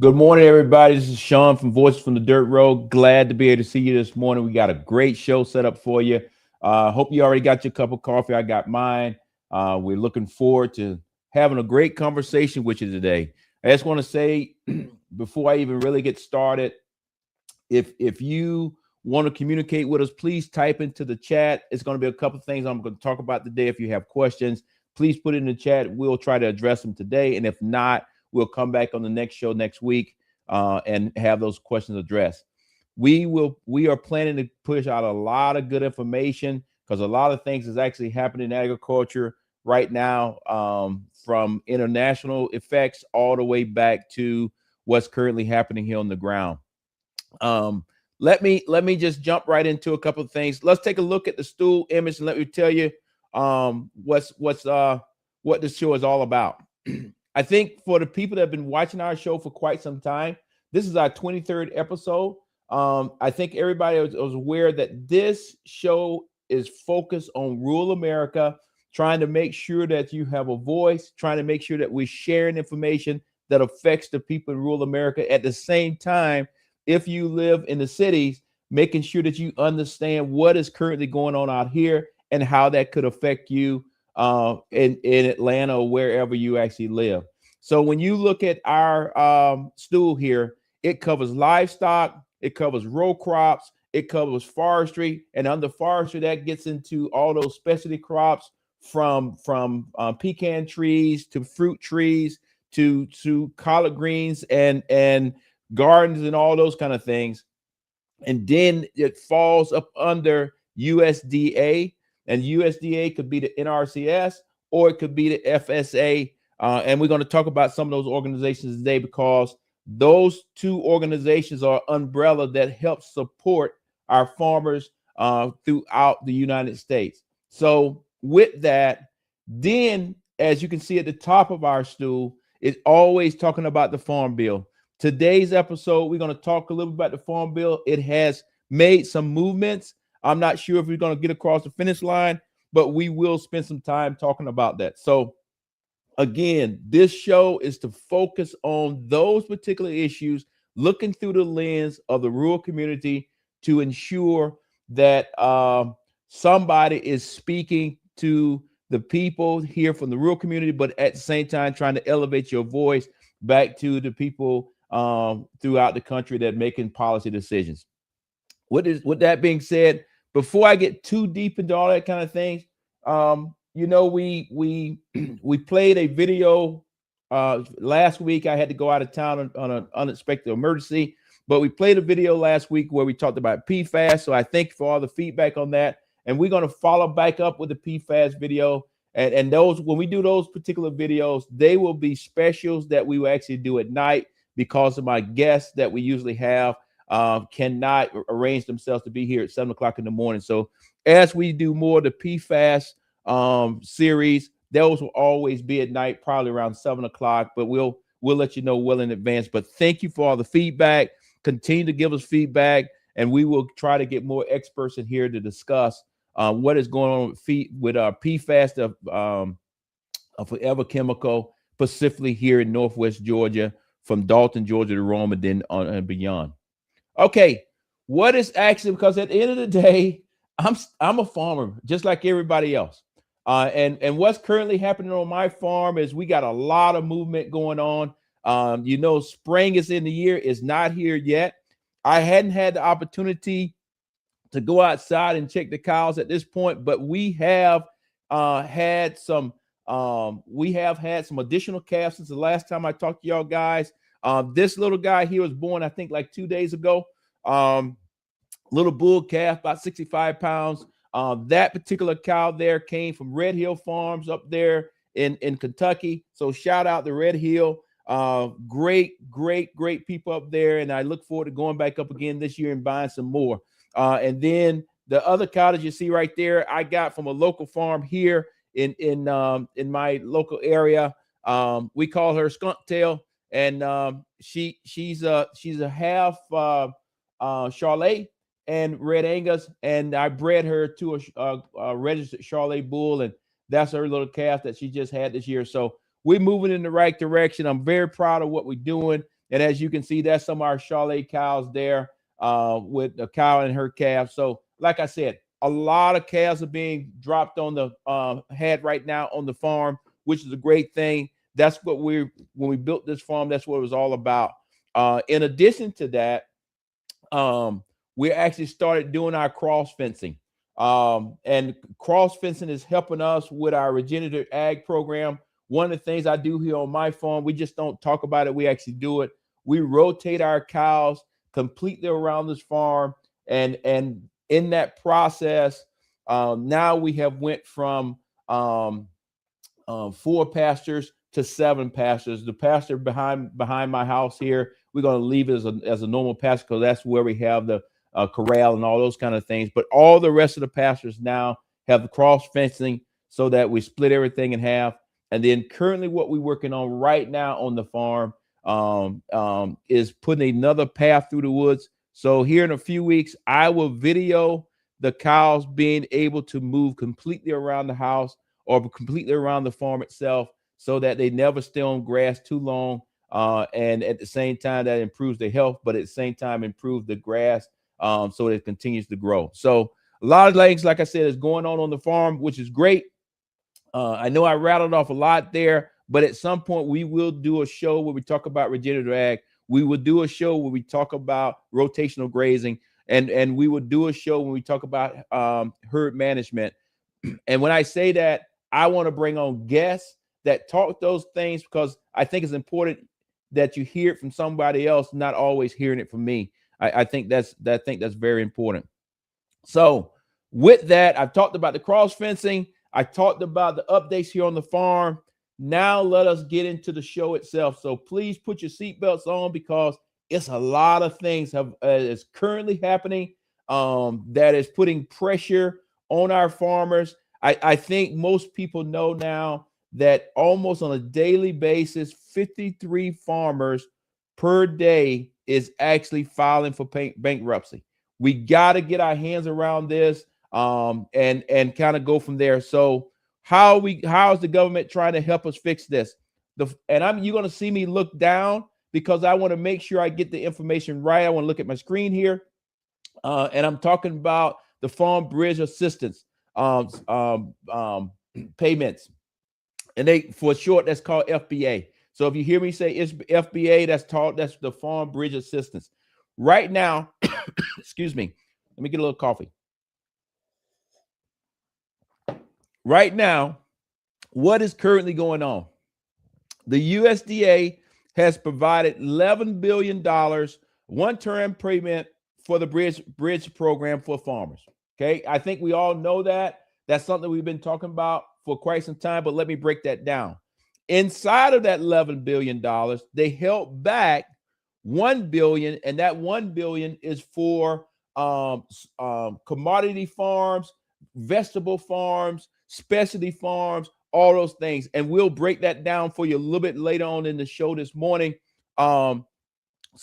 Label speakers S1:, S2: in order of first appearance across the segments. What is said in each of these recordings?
S1: Good morning, everybody. This is Sean from Voices from the Dirt Road. Glad to be able to see you this morning. We got a great show set up for you. Hope you already got your cup of coffee. I got mine. We're looking forward to having a great conversation with you today. I just want to say, before I even really get started, if you want to communicate with us, please type into the chat. It's going to be a couple of things I'm going to talk about today. If you have questions, please put it in the chat. We'll try to address them today. And if not, we'll come back on the next show next week and have those questions addressed. We are planning to push out a lot of good information because a lot of things is actually happening in agriculture right now, from international effects all the way back to what's currently happening here on the ground. Let me just jump right into a couple of things. Let's take a look at the stool image and let me tell you what this show is all about. I think for the people that have been watching our show for quite some time, this is our 23rd episode. I think everybody was aware that this show is focused on rural America, trying to make sure that you have a voice, trying to make sure that we're sharing information that affects the people in rural America. At the same time, if you live in the cities, making sure that you understand what is currently going on out here and how that could affect you in Atlanta or wherever you actually live. So when you look at our stool here, it covers livestock, it covers row crops, it covers forestry, and under forestry that gets into all those specialty crops from pecan trees to fruit trees to collard greens and gardens and all those kind of things. And then it falls up under USDA, and USDA could be the NRCS or it could be the FSA. And we're going to talk about some of those organizations today because those two organizations are umbrella that help support our farmers throughout the United States. So with that, then as you can see at the top of our stool, it's always talking about the Farm Bill. Today's episode, we're going to talk a little about the Farm Bill. It has made some movements. I'm not sure if we're going to get across the finish line, but we will spend some time talking about that. So again, this show is to focus on those particular issues, looking through the lens of the rural community to ensure that somebody is speaking to the people here from the rural community, but at the same time trying to elevate your voice back to the people throughout the country that are making policy decisions. With that being said, before I get too deep into all that kind of things, we we played a video last week. I had to go out of town on an unexpected emergency, but we played a video last week where we talked about PFAS. So I thank you for all the feedback on that, and we're going to follow back up with the PFAS video. And those, when we do those particular videos, they will be specials that we will actually do at night because of my guests that we usually have cannot arrange themselves to be here at 7 o'clock in the morning. So as we do more of the PFAS series, those will always be at night, probably around 7 o'clock, but we'll let you know well in advance. But thank you for all the feedback. Continue to give us feedback, and we will try to get more experts in here to discuss what is going on with PFAS, a forever chemical, specifically here in Northwest Georgia, from Dalton, Georgia to Rome, and then on and beyond. Okay, what is actually, because at the end of the day, I'm a farmer just like everybody else. And what's currently happening on my farm is we got a lot of movement going on. Spring is in the year, is not here yet. I hadn't had the opportunity to go outside and check the cows at this point, but we have had some additional calves since the last time I talked to y'all guys. This little guy here was born, I think, like 2 days ago. Little bull calf, about 65 pounds. That particular cow there came from Red Hill Farms up there in Kentucky. So shout out to Red Hill. Great people up there. And I look forward to going back up again this year and buying some more. And then the other cow that you see right there, I got from a local farm here in my local area. We call her Skunk Tail, and she's a half Charolais and Red Angus, and I bred her to a registered Charolais bull, and that's her little calf that she just had this year. So we're moving in the right direction. I'm very proud of what we're doing. And as you can see, that's some of our Charolais cows there with the cow and her calf. So like I said, a lot of calves are being dropped on the head right now on the farm, which is a great thing. That's what when we built this farm, that's what it was all about. In addition to that, we actually started doing our cross fencing. And cross fencing is helping us with our regenerative ag program. One of the things I do here on my farm, we just don't talk about it, we actually do it. We rotate our cows completely around this farm, and in that process, now we have went from 4 pastures to 7 pastures. The pasture behind my house here, we're going to leave it as a normal pasture because that's where we have the corral and all those kind of things. But all the rest of the pastures now have the cross fencing so that we split everything in half. And then currently what we're working on right now on the farm is putting another path through the woods. So here in a few weeks, I will video the cows being able to move completely around the house or completely around the farm itself so that they never stay on grass too long. And at the same time, that improves their health, but at the same time, improves the grass so that it continues to grow. So a lot of things, like I said, is going on the farm, which is great. I know I rattled off a lot there, but at some point we will do a show where we talk about regenerative ag. We will do a show where we talk about rotational grazing, and we will do a show when we talk about herd management. And when I say that, I want to bring on guests that talk those things because I think it's important that you hear it from somebody else, not always hearing it from me. I think that's very important. So with that, I've talked about the cross fencing. I talked about the updates here on the farm. Now let us get into the show itself. So please put your seatbelts on because it's a lot of things is currently happening that is putting pressure on our farmers. I think most people know now that almost on a daily basis, 53 farmers per day is actually filing for bankruptcy. We got to get our hands around this and kind of go from there. So how is the government trying to help us fix this? You're going to see me look down because I want to make sure I get the information right. I want to look at my screen here. And I'm talking about the Farm Bridge Assistance payments. And for short, that's called FBA. So if you hear me say it's FBA, that's the Farm Bridge Assistance. Right now, excuse me, let me get a little coffee. Right now, what is currently going on? The USDA has provided $11 billion one-term payment for the bridge program for farmers. Okay, I think we all know that. That's something we've been talking about for quite some time, but let me break that down. Inside of that $11 billion, they held back $1 billion, and that $1 billion is for commodity farms, vegetable farms, specialty farms, all those things. And we'll break that down for you a little bit later on in the show this morning so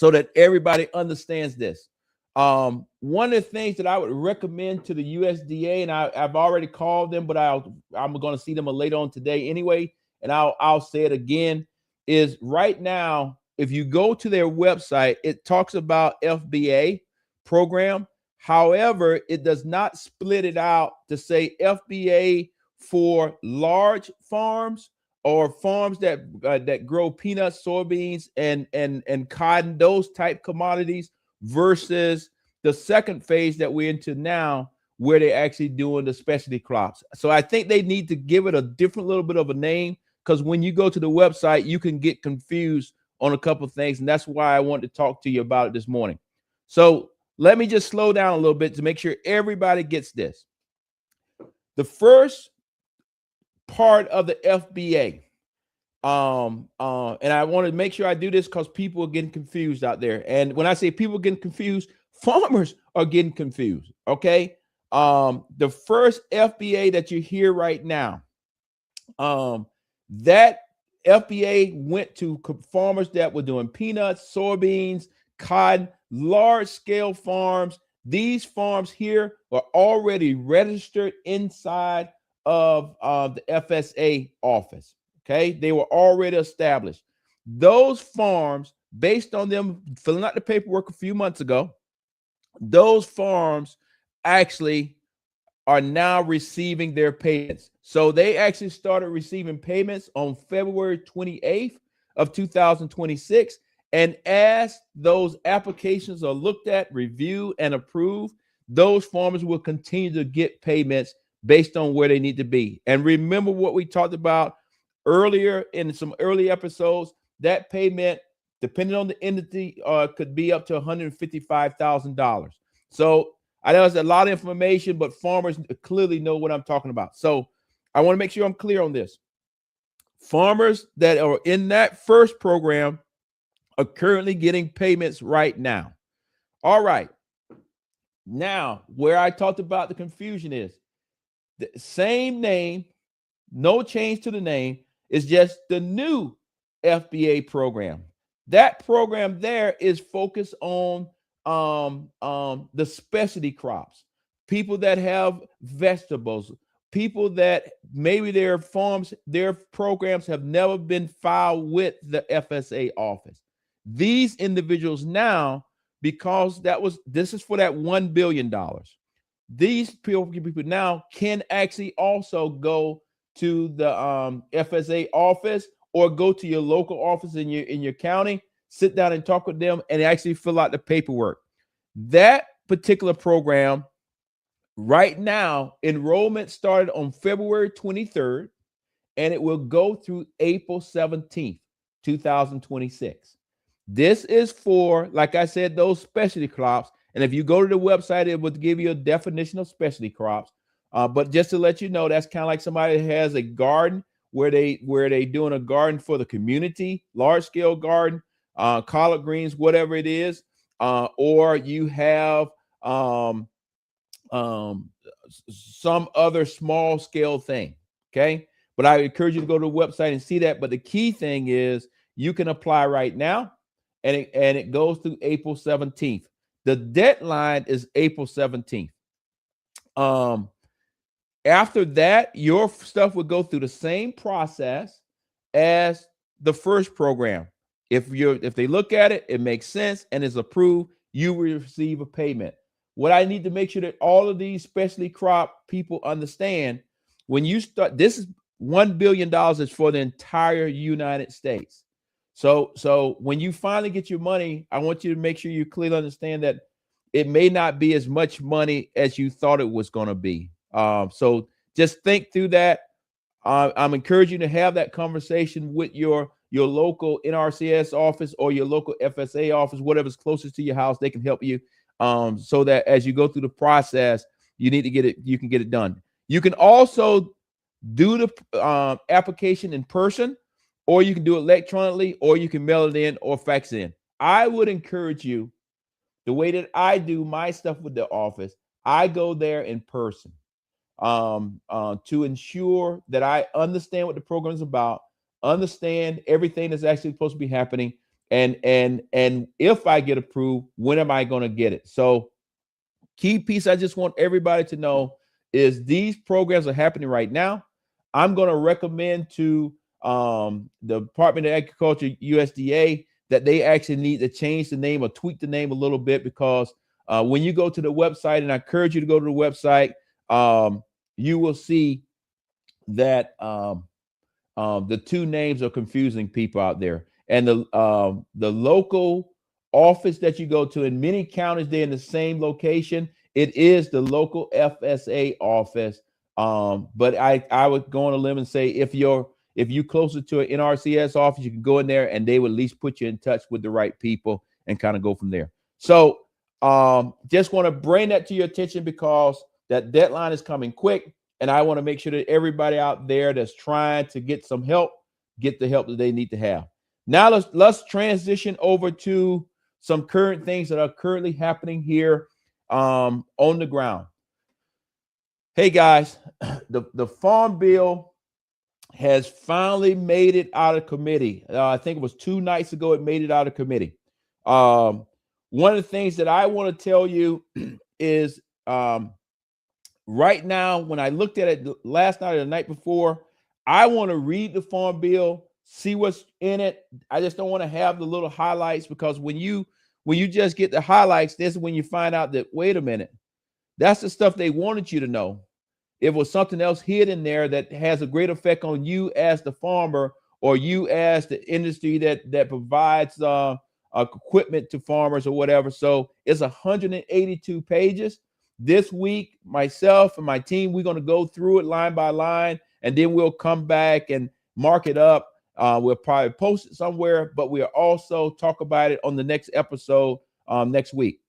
S1: that everybody understands this. One of the things that I would recommend to the USDA, and I've already called them, but I'm going to see them later on today anyway, and I'll say it again, is right now, if you go to their website, it talks about FBA program. However, it does not split it out to say FBA for large farms or farms that grow peanuts, soybeans, and cotton, those type commodities, versus the second phase that we're into now, where they're actually doing the specialty crops. So I think they need to give it a different little bit of a name, because when you go to the website, you can get confused on a couple of things, and that's why I wanted to talk to you about it this morning. So let me just slow down a little bit to make sure everybody gets this. The first part of the FBA, and I want to make sure I do this because people are getting confused out there. And when I say people are getting confused, farmers are getting confused. Okay. The first FBA that you hear right now, that FBA went to farmers that were doing peanuts, soybeans, cotton, large scale farms. These farms here are already registered inside of the FSA office. Okay, they were already established. Those farms based on them filling out the paperwork a few months ago, those farms actually are now receiving their payments. So they actually started receiving payments on February 28th of 2026. And as those applications are looked at, reviewed, and approved, those farmers will continue to get payments based on where they need to be. And remember what we talked about earlier in some early episodes, that payment, depending on the entity, could be up to $155,000. So I know it's a lot of information, but farmers clearly know what I'm talking about. So I want to make sure I'm clear on this. Farmers that are in that first program are currently getting payments right now. All right. Now, where I talked about the confusion is the same name, no change to the name. It's just the new FBA program. That program there is focused on the specialty crops, people that have vegetables, people that maybe their farms, their programs have never been filed with the FSA office. These individuals now, because this is for that $1 billion. These people now can actually also go to the FSA office or go to your local office in your county, sit down and talk with them and actually fill out the paperwork. That particular program right now, enrollment started on February 23rd, and it will go through April 17th, 2026. This is for, like I said, those specialty crops. And if you go to the website, it will give you a definition of specialty crops. But just to let you know, that's kind of like somebody has a garden where they doing a garden for the community, large scale garden, collard greens, whatever it is, or you have some other small scale thing. Okay, but I encourage you to go to the website and see that. But the key thing is you can apply right now, and it goes through April 17th. The deadline is April 17th. After that, your stuff would go through the same process as the first program. If they look at it, it makes sense and is approved, you will receive a payment. What I need to make sure that all of these specialty crop people understand, when you start, this is $1 billion is for the entire United States. So when you finally get your money, I want you to make sure you clearly understand that it may not be as much money as you thought it was going to be. So just think through that. I'm encouraging you to have that conversation with your local NRCS office or your local FSA office, whatever's closest to your house. They can help you, so that as you go through the process, you can get it done. You can also do the application in person, or you can do it electronically, or you can mail it in or fax it in. I would encourage you, the way that I do my stuff with the office, I go there in person to ensure that I understand what the program is about, understand everything that's actually supposed to be happening, and if I get approved, when am I going to get it? So key piece I just want everybody to know is these programs are happening right now. I'm going to recommend to the Department of Agriculture, USDA, that they actually need to change the name or tweak the name a little bit, because when you go to the website, and I encourage you to go to the website, you will see that the two names are confusing people out there. And the local office that you go to, in many counties, they're in the same location. It is the local FSA office. But I would go on a limb and say, if you closer to an NRCS office, you can go in there and they will at least put you in touch with the right people and kind of go from there. So just want to bring that to your attention, because that deadline is coming quick. And I want to make sure that everybody out there that's trying to get some help, get the help that they need to have. Now let's transition over to some current things that are currently happening here on the ground. Hey guys, the Farm Bill has finally made it out of committee. I think it was 2 nights ago it made it out of committee. One of the things that I want to tell you is right now, when I looked at it last night or the night before, I want to read the Farm Bill see what's in it. I just don't want to have the little highlights, because when you just get the highlights, this is when you find out that, wait a minute, that's the stuff they wanted you to know. If it was something else hidden there that has a great effect on you as the farmer, or you as the industry that provides equipment to farmers or whatever. So it's 182 pages. This week, myself and my team, we're going to go through it line by line, and then we'll come back and mark it up. We'll probably post it somewhere, but we'll also talk about it on the next episode next week.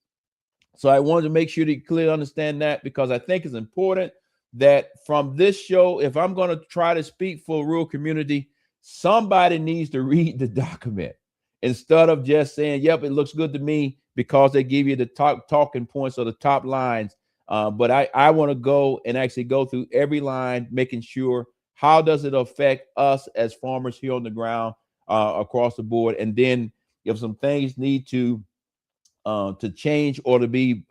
S1: So I wanted to make sure that you clearly understand that, because I think it's important that from this show, if I'm going to try to speak for a rural community, somebody needs to read the document instead of just saying, yep, it looks good to me, because they give you the talking points or the top lines. But I want to go and actually go through every line, making sure how does it affect us as farmers here on the ground across the board. And then if some things need to change or to be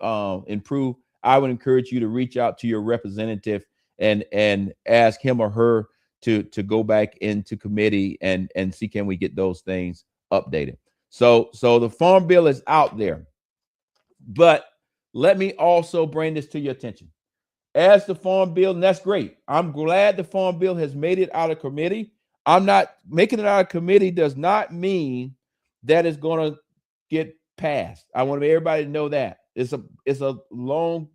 S1: improved, I would encourage you to reach out to your representative and ask him or her to go back into committee and see, can we get those things updated. So the Farm Bill is out there, but let me also bring this to your attention. As the Farm Bill, and that's great. I'm glad the Farm Bill has made it out of committee. I'm not making it out of committee does not mean that it's going to get passed. I want everybody to know that it's a long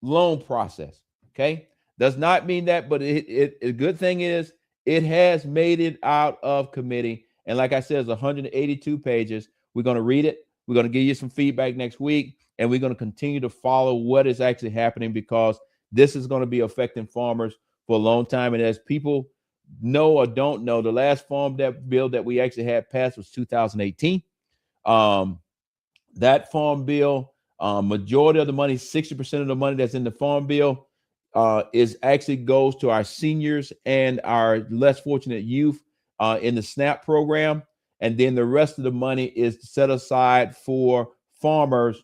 S1: process. Okay, does not mean that, but a good thing is it has made it out of committee. And like I said, it's 182 pages. We're going to read it. We're going to give you some feedback next week, and we're going to continue to follow what is actually happening, because this is going to be affecting farmers for a long time. And as people know or don't know, the last farm bill that we actually had passed was 2018. That farm bill, majority of the money, 60% of the money that's in the farm bill is actually goes to our seniors and our less fortunate youth in the SNAP program. And then the rest of the money is set aside for farmers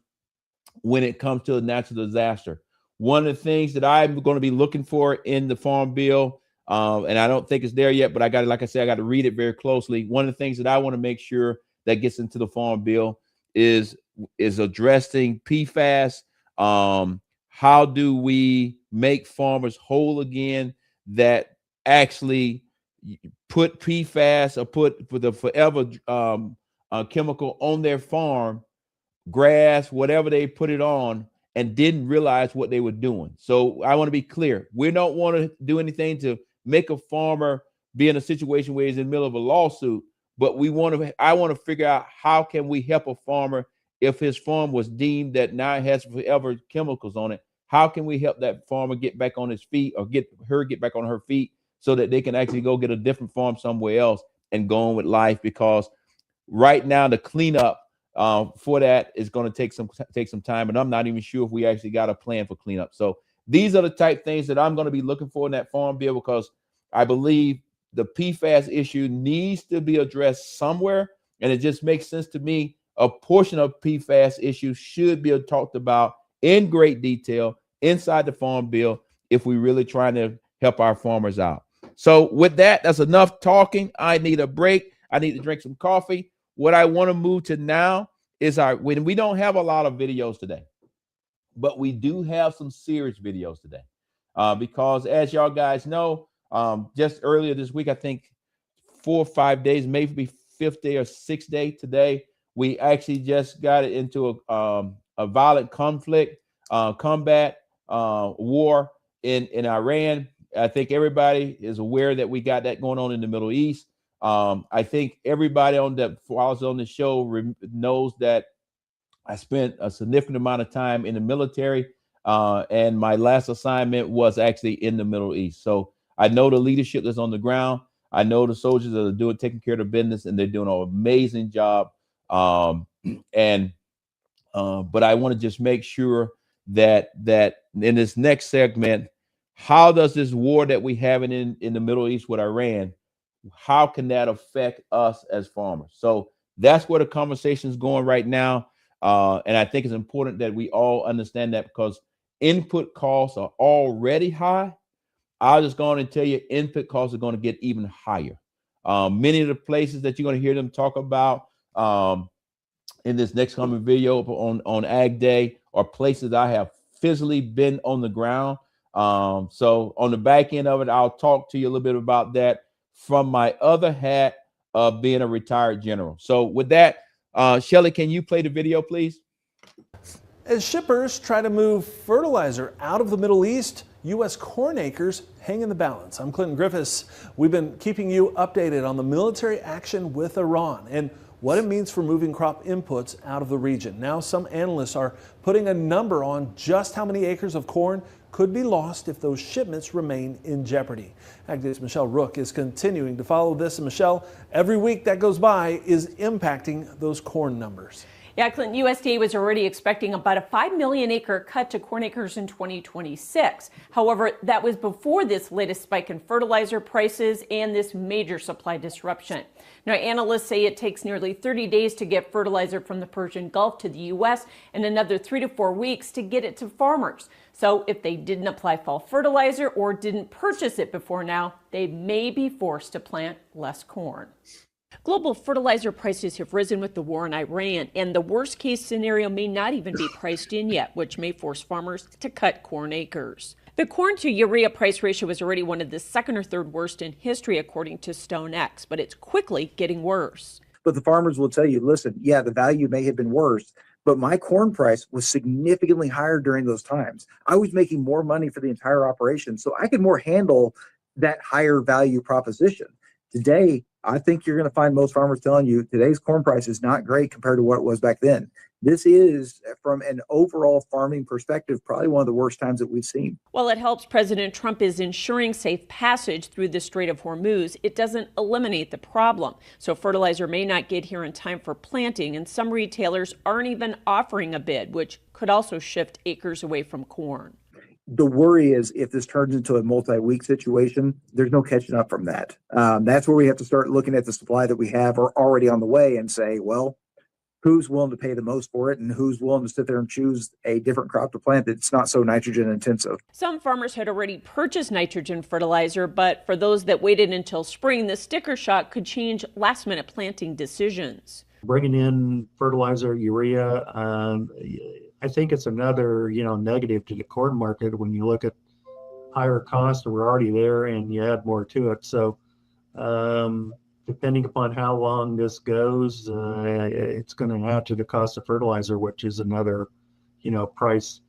S1: when it comes to a natural disaster. One of the things that I'm going to be looking for in the farm bill, and I don't think it's there yet, but I got to, like I said, I got to read it very closely. One of the things that I want to make sure that gets into the farm bill is addressing PFAS. How do we make farmers whole again that actually put PFAS or put the forever chemical on their farm, grass, whatever they put it on, and didn't realize what they were doing. So I want to be clear. We don't want to do anything to make a farmer be in a situation where he's in the middle of a lawsuit, but I want to figure out how can we help a farmer if his farm was deemed that now it has forever chemicals on it. How can we help that farmer get back on his feet, or get back on her feet, so that they can actually go get a different farm somewhere else and go on with life? Because right now the cleanup for that is going to take some time, and I'm not even sure if we actually got a plan for cleanup. So these are the type things that I'm going to be looking for in that farm bill, because I believe the PFAS issue needs to be addressed somewhere, and it just makes sense to me. A portion of PFAS issues should be talked about in great detail inside the farm bill if we really trying to help our farmers out. So with that, that's enough talking. I need a break. I need to drink some coffee. What I want to move to now is when we don't have a lot of videos today, but we do have some serious videos today, because as y'all guys know, just earlier this week, I think 4 or 5 days, maybe 5th day or 6th day today, we actually just got into a violent combat war in Iran. I think everybody is aware that we got that going on in the Middle East. I think everybody follows on the show knows that I spent a significant amount of time in the military, and my last assignment was actually in the Middle East. So I know the leadership that's on the ground. I know the soldiers that are taking care of the business, and they're doing an amazing job. But I want to just make sure that in this next segment, how does this war that we have in the Middle East with Iran, how can that affect us as farmers? So that's where the conversation is going right now. And I think it's important that we all understand that, because input costs are already high. I'll just go on and tell you, input costs are going to get even higher. Many of the places that you're going to hear them talk about in this next coming video on Ag Day are places I have physically been on the ground. So on the back end of it, I'll talk to you a little bit about that from my other hat of being a retired general. So with that, Shelly, can you play the video, please?
S2: As shippers try to move fertilizer out of the Middle East, U.S. corn acres hang in the balance. I'm Clinton Griffiths. We've been keeping you updated on the military action with Iran and what it means for moving crop inputs out of the region. Now, some analysts are putting a number on just how many acres of corn could be lost if those shipments remain in jeopardy. AgDay's Michelle Rook is continuing to follow this. And Michelle, every week that goes by is impacting those corn numbers.
S3: Yeah, Clinton, USDA was already expecting about a 5 million acre cut to corn acres in 2026. However, that was before this latest spike in fertilizer prices and this major supply disruption. Now, analysts say it takes nearly 30 days to get fertilizer from the Persian Gulf to the U.S. and another 3 to 4 weeks to get it to farmers. So if they didn't apply fall fertilizer or didn't purchase it before now, they may be forced to plant less corn. Global fertilizer prices have risen with the war in Iran, and the worst case scenario may not even be priced in yet, which may force farmers to cut corn acres. The corn to urea price ratio is already one of the second or third worst in history, according to StoneX, but it's quickly getting worse.
S4: But the farmers will tell you, listen, yeah, the value may have been worse, but my corn price was significantly higher during those times. I was making more money for the entire operation, so I could more handle that higher value proposition. Today, I think you're going to find most farmers telling you today's corn price is not great compared to what it was back then. This is, from an overall farming perspective, probably one of the worst times that we've seen.
S3: While it helps President Trump is ensuring safe passage through the Strait of Hormuz, it doesn't eliminate the problem. So fertilizer may not get here in time for planting, and some retailers aren't even offering a bid, which could also shift acres away from corn.
S4: The worry is if this turns into a multi-week situation, there's no catching up from that. That's where we have to start looking at the supply that we have or already on the way and say, well, who's willing to pay the most for it and who's willing to sit there and choose a different crop to plant that's not so nitrogen intensive.
S3: Some farmers had already purchased nitrogen fertilizer, but for those that waited until spring, the sticker shock could change last-minute planting decisions.
S5: Bringing in fertilizer, urea, I think it's another, negative to the corn market when you look at higher costs that were already there and you add more to it. So depending upon how long this goes, it's going to add to the cost of fertilizer, which is another, price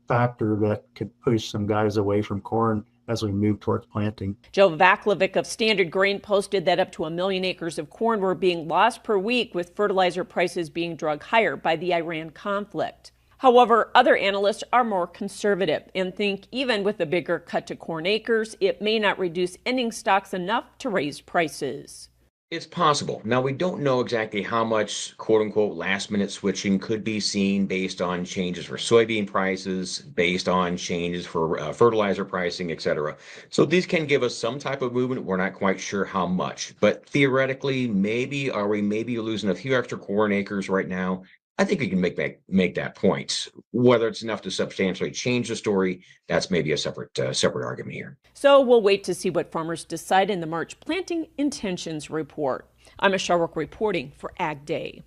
S5: factor that could push some guys away from corn as we move towards planting.
S3: Joe Vaklovic of Standard Grain posted that up to 1 million acres of corn were being lost per week, with fertilizer prices being dragged higher by the Iran conflict. However, other analysts are more conservative and think even with a bigger cut to corn acres, it may not reduce ending stocks enough to raise prices.
S6: It's possible. Now, we don't know exactly how much quote-unquote last-minute switching could be seen based on changes for soybean prices, based on changes for fertilizer pricing, etc. So these can give us some type of movement. We're not quite sure how much. But theoretically, maybe losing a few extra corn acres right now? I think we can make that point. Whether it's enough to substantially change the story, that's maybe a separate argument here.
S3: So we'll wait to see what farmers decide in the March planting intentions report. I'm Michelle Rook reporting for Ag Day.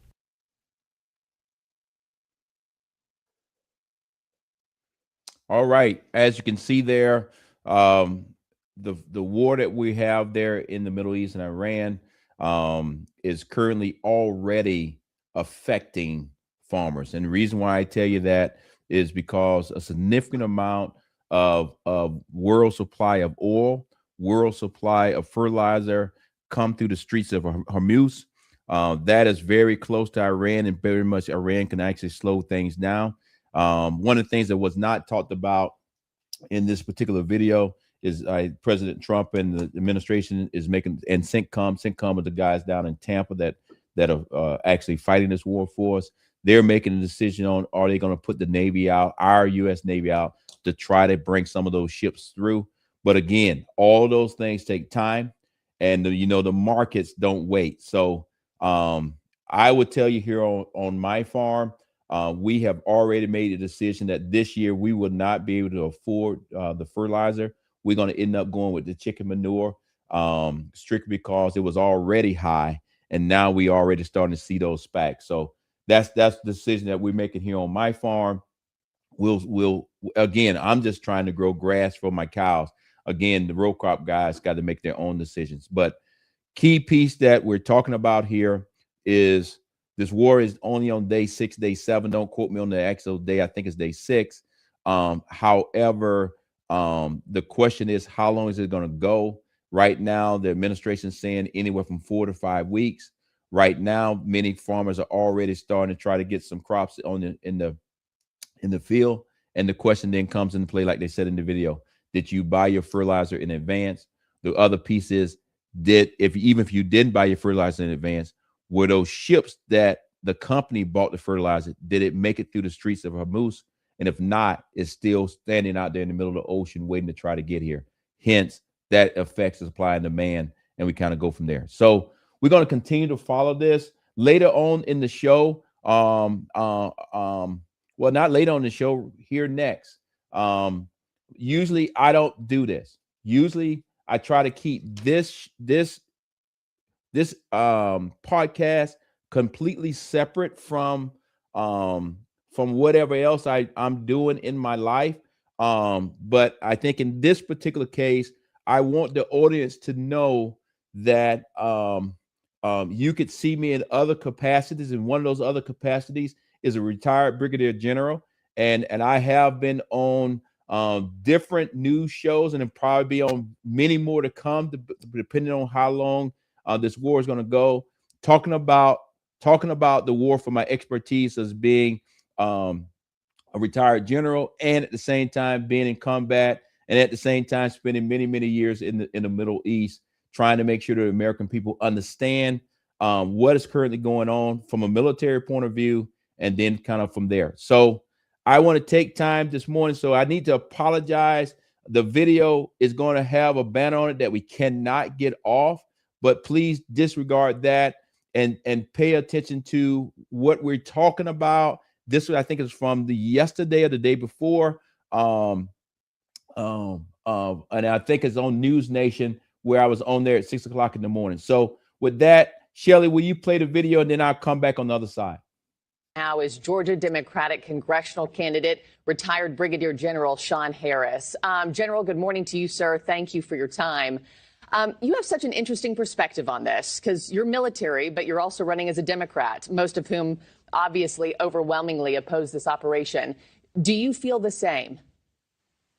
S1: All right, as you can see there, the war that we have there in the Middle East and Iran is currently already affecting farmers. And the reason why I tell you that is because a significant amount of world supply of oil, world supply of fertilizer come through the streets of Hormuz. That is very close to Iran, and very much Iran can actually slow things down. One of the things that was not talked about in this particular video is President Trump and the administration is making, and CENTCOM are the guys down in Tampa that are actually fighting this war for us. They're making a decision on, are they going to put the Navy out, our U.S. Navy out, to try to bring some of those ships through. But again, all those things take time, and the markets don't wait. So I would tell you here on my farm, we have already made a decision that this year we will not be able to afford the fertilizer. We're going to end up going with the chicken manure. strictly because it was already high, and now we already starting to see those spikes. So that's the decision that we're making here on my farm. We'll again, I'm just trying to grow grass for my cows. Again, the row crop guys got to make their own decisions. But key piece that we're talking about here is this war is only on day 6, day 7. Don't quote me on the actual day. I think it's day 6. However, the question is, how long is it going to go? Right now, the administration is saying anywhere from 4 to 5 weeks. Right now, many farmers are already starting to try to get some crops in the field. And the question then comes into play, like they said in the video: did you buy your fertilizer in advance? The other piece is, even if you didn't buy your fertilizer in advance, were those ships that the company bought the fertilizer, did it make it through the streets of Hormuz? And if not, it's still standing out there in the middle of the ocean waiting to try to get here. Hence, that affects the supply and demand, and we kind of go from there. So we're going to continue to follow this later on in the show. Well, not later on the show, here next. Usually I don't do this. Usually I try to keep this podcast completely separate from whatever else I'm doing in my life. But I think in this particular case, I want the audience to know that you could see me in other capacities, and one of those other capacities is a retired brigadier general, and I have been on different news shows, and it'll probably be on many more to come, depending on how long this war is going to go. Talking about the war from my expertise as being a retired general, and at the same time being in combat, and at the same time spending many years in the Middle East, trying to make sure the American people understand what is currently going on from a military point of view, and then kind of from there. So I want to take time this morning. So I need to apologize. The video is going to have a banner on it that we cannot get off, but please disregard that and pay attention to what we're talking about. This, I think, is from the yesterday or the day before. And I think it's on News Nation, where I was on there at 6 o'clock in the morning. So with that, Shelly, will you play the video, and then I'll come back on the other side.
S7: Now is Georgia Democratic congressional candidate, retired Brigadier General Sean Harris. General, good morning to you, sir. Thank you for your time. You have such an interesting perspective on this because you're military, but you're also running as a Democrat, most of whom obviously overwhelmingly oppose this operation. Do you feel the same?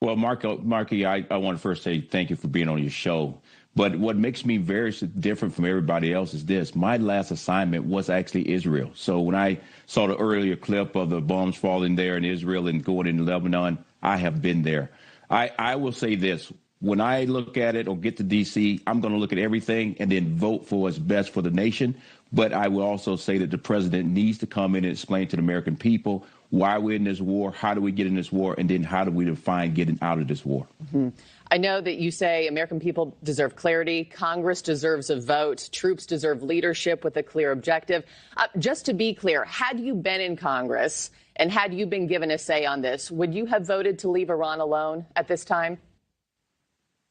S1: Well, Marky, I want to first say thank you for being on your show. But what makes me very different from everybody else is this: my last assignment was actually Israel. So when I saw the earlier clip of the bombs falling there in Israel and going in Lebanon, I have been there. I will say this: when I look at it or get to D.C., I'm going to look at everything and then vote for what's best for the nation. But I will also say that the president needs to come in and explain to the American people why we're in this war, how do we get in this war, and then how do we define getting out of this war.
S7: Mm-hmm. I know that you say American people deserve clarity, Congress deserves a vote, troops deserve leadership with a clear objective. Just to be clear, had you been in Congress and had you been given a say on this, would you have voted to leave Iran alone at this time?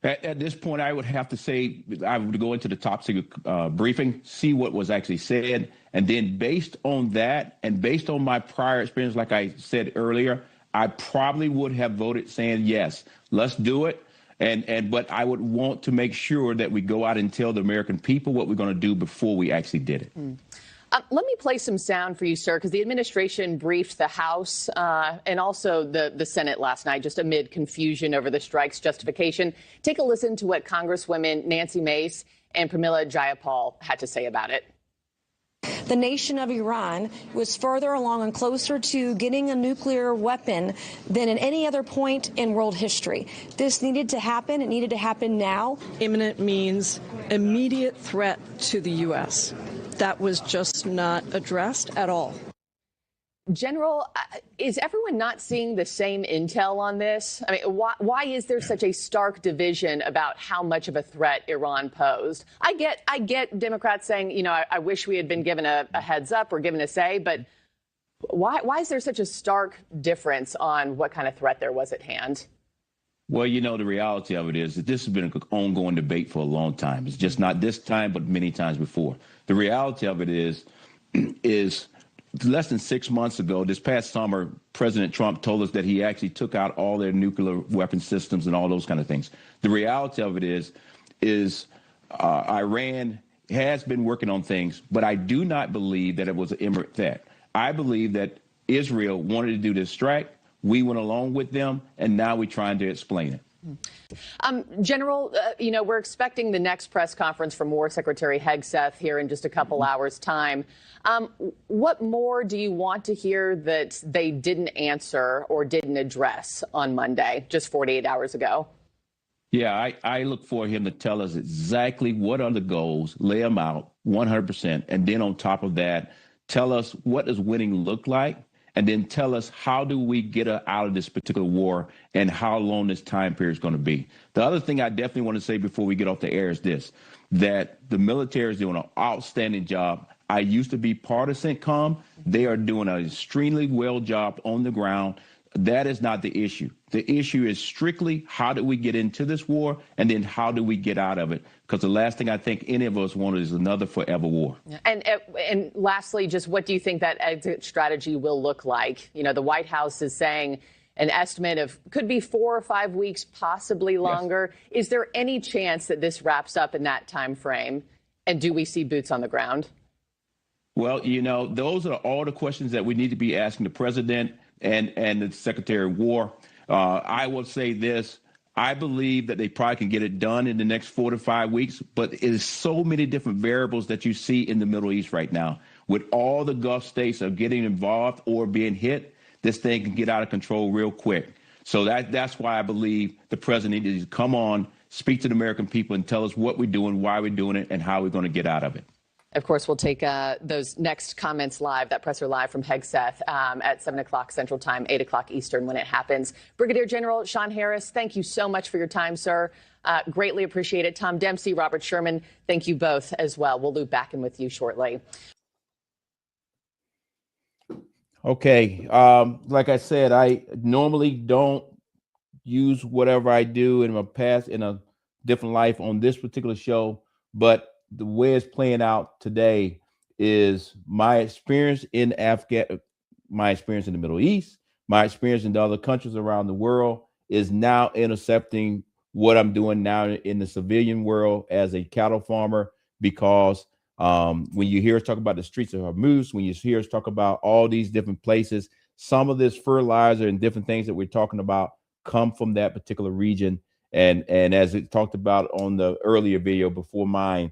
S1: At this point, I would have to say I would go into the top secret briefing, see what was actually said, and then based on that and based on my prior experience, like I said earlier, I probably would have voted saying, yes, let's do it. But I would want to make sure that we go out and tell the American people what we're going to do before we actually did it.
S7: Let me play some sound for you, sir, because the administration briefed the House and also the Senate last night, just amid confusion over the strike's justification. Take a listen to what Congresswomen Nancy Mace and Pramila Jayapal had to say about it.
S8: The nation of Iran was further along and closer to getting a nuclear weapon than at any other point in world history. This needed to happen. It needed to happen now.
S9: Imminent means immediate threat to the U.S. That was just not addressed at all.
S7: General, is everyone not seeing the same intel on this? I mean, why is there such a stark division about how much of a threat Iran posed? I get Democrats saying, you know, I wish we had been given a heads up or given a say, but why is there such a stark difference on what kind of threat there was at hand?
S1: Well, the reality of it is that this has been an ongoing debate for a long time. It's just not this time, but many times before. The reality of it is less than 6 months ago, this past summer, President Trump told us that he actually took out all their nuclear weapon systems and all those kind of things. The reality of it is Iran has been working on things, but I do not believe that it was an imminent threat. I believe that Israel wanted to do this strike. We went along with them, and now we're trying to explain it.
S7: General, we're expecting the next press conference from War Secretary Hegseth here in just a couple hours' time. What more do you want to hear that they didn't answer or didn't address on Monday, just 48 hours ago?
S1: Yeah, I look for him to tell us exactly what are the goals, lay them out 100%, and then on top of that, tell us what does winning look like, and then tell us how do we get out of this particular war and how long this time period is going to be. The other thing I definitely want to say before we get off the air is this, that the military is doing an outstanding job. I used to be part of CENTCOM. They are doing an extremely well job on the ground. That is not the issue. The issue is strictly how do we get into this war, and then how do we get out of it? Because the last thing I think any of us want is another forever war.
S7: And lastly, just what do you think that exit strategy will look like? The White House is saying an estimate of could be 4 or 5 weeks, possibly longer. Yes. Is there any chance that this wraps up in that time frame? And do we see boots on the ground?
S1: Well, those are all the questions that we need to be asking the president and the Secretary of War. I will say this. I believe that they probably can get it done in the next 4 to 5 weeks, but it is so many different variables that you see in the Middle East right now. With all the Gulf states are getting involved or being hit, this thing can get out of control real quick. So that's why I believe the president needs to come on, speak to the American people, and tell us what we're doing, why we're doing it, and how we're going to get out of it.
S7: Of course, we'll take those next comments live, that presser live from Hegseth at 7 o'clock Central Time, 8 o'clock Eastern when it happens. Brigadier General Sean Harris, thank you so much for your time, sir. Greatly appreciate it. Tom Dempsey, Robert Sherman, thank you both as well. We'll loop back in with you shortly.
S1: Okay. Like I said, I normally don't use whatever I do in my past in a different life on this particular show, but the way it's playing out today is my experience in my experience in the Middle East, my experience in the other countries around the world is now intercepting what I'm doing now in the civilian world as a cattle farmer, because when you hear us talk about the streets of Hormuz, when you hear us talk about all these different places, some of this fertilizer and different things that we're talking about come from that particular region. And as it talked about on the earlier video before mine,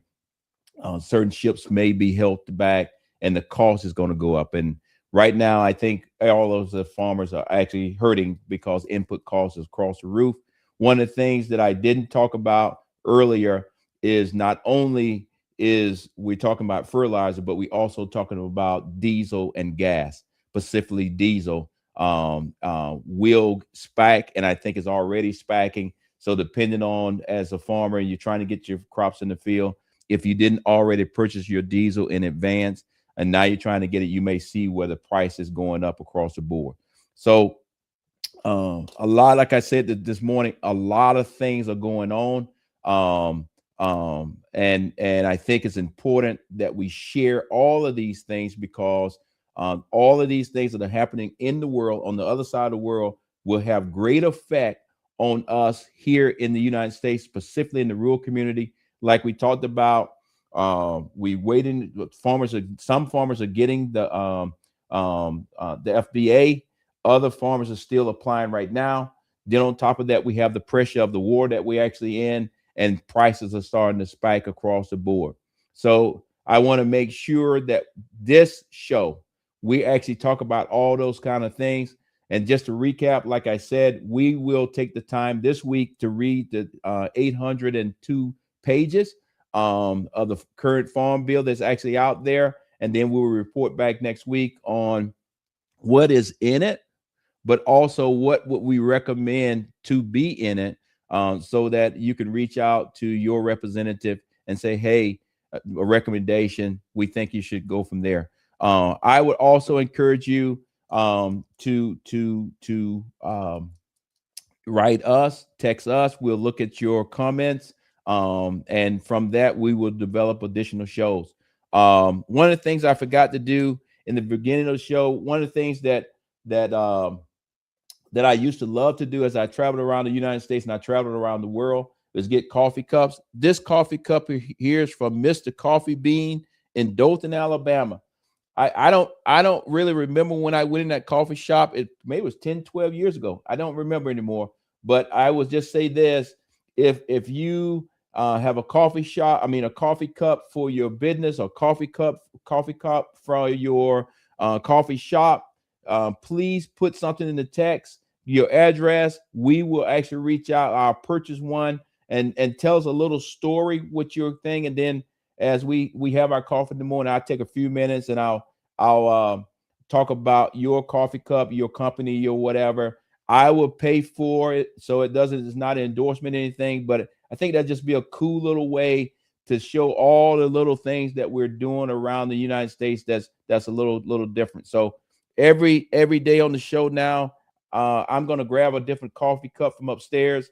S1: certain ships may be held back and the cost is going to go up. And right now, I think all of the farmers are actually hurting because input costs is across the roof. One of the things that I didn't talk about earlier is not only is we're talking about fertilizer, but we also talking about diesel and gas, specifically diesel will spike, and I think it's already spiking. So depending on, as a farmer, you're trying to get your crops in the field, if you didn't already purchase your diesel in advance and now you're trying to get it, you may see where the price is going up across the board. So a lot, like I said this morning, a lot of things are going on. And I think it's important that we share all of these things, because all of these things that are happening in the world, on the other side of the world, will have great effect on us here in the United States, specifically in the rural community. Like we talked about, we waiting. Some farmers are getting the FBA. Other farmers are still applying right now. Then on top of that, we have the pressure of the war that we're actually in, and prices are starting to spike across the board. So I want to make sure that this show, we actually talk about all those kind of things. And just to recap, like I said, we will take the time this week to read the 802 pages of the current farm bill that's actually out there. And then we will report back next week on what is in it, but also what would we recommend to be in it, so that you can reach out to your representative and say, hey, a recommendation, we think you should go from there. I would also encourage you to write us, text us. We'll look at your comments. And from that, we will develop additional shows. One of the things I forgot to do in the beginning of the show, one of the things that I used to love to do as I traveled around the United States and I traveled around the world is get coffee cups. This coffee cup here is from Mr. Coffee Bean in Dothan, Alabama. I don't really remember when I went in that coffee shop. It maybe was 10, 12 years ago. I don't remember anymore. But I would just say this: if you have a coffee cup for your business, or coffee cup for your coffee shop, please put something in the text, your address. We will actually reach out. I'll purchase one and tell us a little story with your thing, and then as we have our coffee in the morning, I'll take a few minutes and I'll talk about your coffee cup, your company, your whatever. I will pay for it, so it's not an endorsement or anything, but I think that'd just be a cool little way to show all the little things that we're doing around the United States that's a little different. So every day on the show now, I'm going to grab a different coffee cup from upstairs,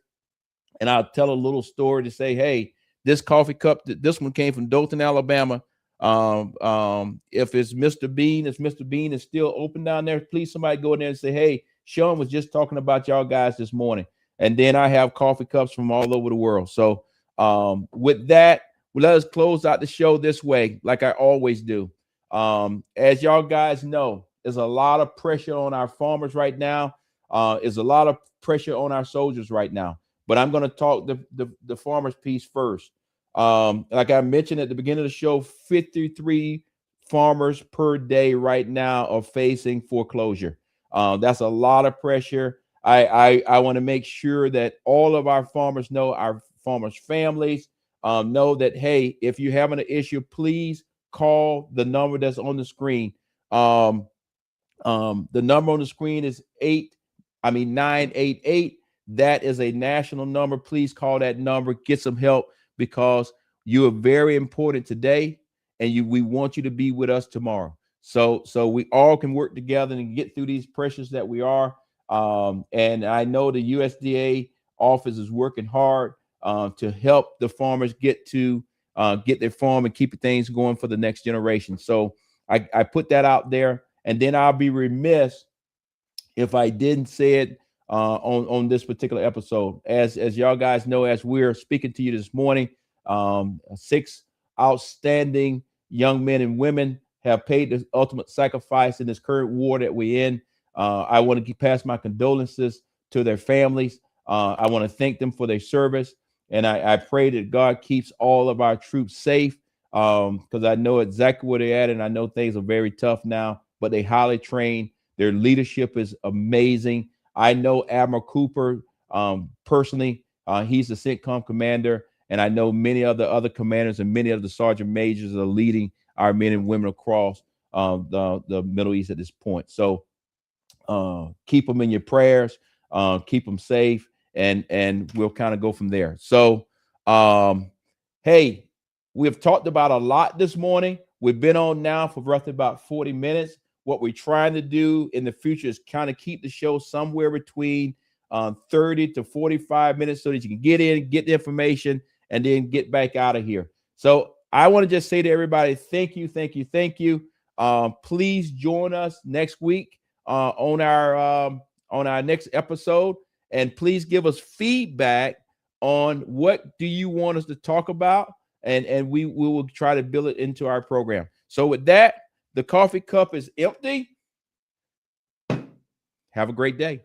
S1: and I'll tell a little story to say, hey, this coffee cup, this one came from Dothan, Alabama. If it's Mr. Bean, Mr. Bean is still open down there, please somebody go in there and say, hey, Sean was just talking about y'all guys this morning. And then I have coffee cups from all over the world. So with that, let us close out the show this way, like I always do. As y'all guys know, there's a lot of pressure on our farmers right now. There's a lot of pressure on our soldiers right now. But I'm going to talk the farmers piece first. Like I mentioned at the beginning of the show, 53 farmers per day right now are facing foreclosure. That's a lot of pressure. I want to make sure that all of our farmers know, our farmers' families know that, hey, if you're having an issue, please call the number that's on the screen. The number on the screen is 988. That is a national number. Please call that number, get some help, because you are very important today, and we want you to be with us tomorrow. So we all can work together and get through these pressures that we are. And I know the USDA office is working hard to help the farmers get their farm and keep things going for the next generation. So I put that out there, and then I'll be remiss if I didn't say it on this particular episode. As y'all guys know, as we're speaking to you this morning, 6 outstanding young men and women have paid the ultimate sacrifice in this current war that we're in. I want to pass my condolences to their families. I want to thank them for their service, and I pray that God keeps all of our troops safe, because I know exactly where they're at, and I know things are very tough now, but they highly trained. Their leadership is amazing. I know Admiral Cooper personally. He's the CENTCOM commander, and I know many of the other commanders and many of the sergeant majors are leading our men and women across the Middle East at this point. So keep them in your prayers, keep them safe, and we'll kind of go from there. So, hey, we've talked about a lot this morning. We've been on now for roughly about 40 minutes. What we're trying to do in the future is kind of keep the show somewhere between 30 to 45 minutes so that you can get in, get the information, and then get back out of here. So I want to just say to everybody, thank you, thank you, thank you. Please join us next week on our next episode, and please give us feedback on what do you want us to talk about, and we will try to build it into our program. So with that, the coffee cup is empty. Have a great day.